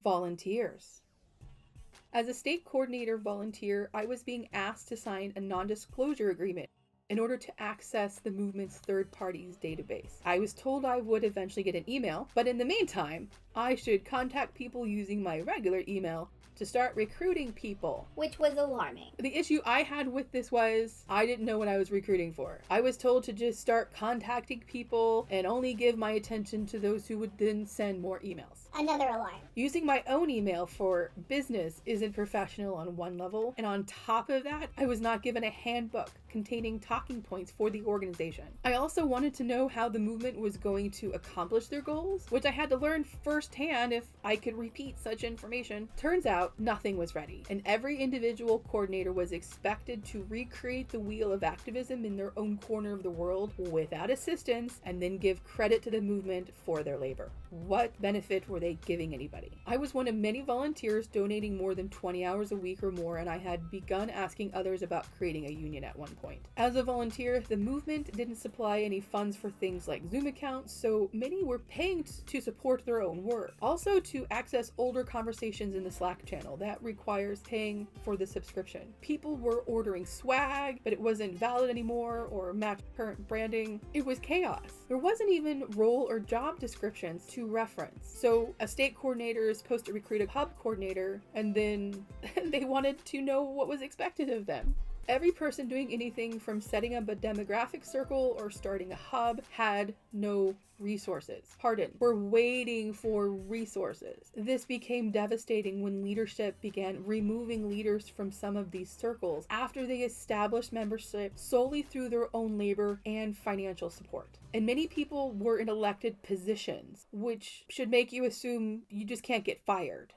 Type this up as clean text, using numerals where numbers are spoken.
Volunteers. As a state coordinator volunteer, I was being asked to sign a non-disclosure agreement in order to access the movement's third parties database. I was told I would eventually get an email, but in the meantime, I should contact people using my regular email to start recruiting people. Which was alarming. The issue I had with this was I didn't know what I was recruiting for. I was told to just start contacting people and only give my attention to those who would then send more emails. Another alarm. Using my own email for business isn't professional on one level, and on top of that, I was not given a handbook containing talking points for the organization. I also wanted to know how the movement was going to accomplish their goals, which I had to learn firsthand if I could repeat such information. Turns out, nothing was ready, and every individual coordinator was expected to recreate the wheel of activism in their own corner of the world without assistance, and then give credit to the movement for their labor. What benefit were they giving anybody? I was one of many volunteers donating more than 20 hours a week or more, and I had begun asking others about creating a union at one point. As a volunteer, the movement didn't supply any funds for things like Zoom accounts, so many were paying to support their own work. Also, to access older conversations in the Slack channel, that requires paying for the subscription. People were ordering swag, but it wasn't valid anymore or matched current branding. It was chaos. There wasn't even role or job descriptions to reference. So a state coordinator is supposed to recruit a hub coordinator, and then they wanted to know what was expected of them. Every person doing anything from setting up a demographic circle or starting a hub had no resources. We're waiting for resources. This became devastating when leadership began removing leaders from some of these circles after they established membership solely through their own labor and financial support. And many people were in elected positions, which should make you assume you just can't get fired.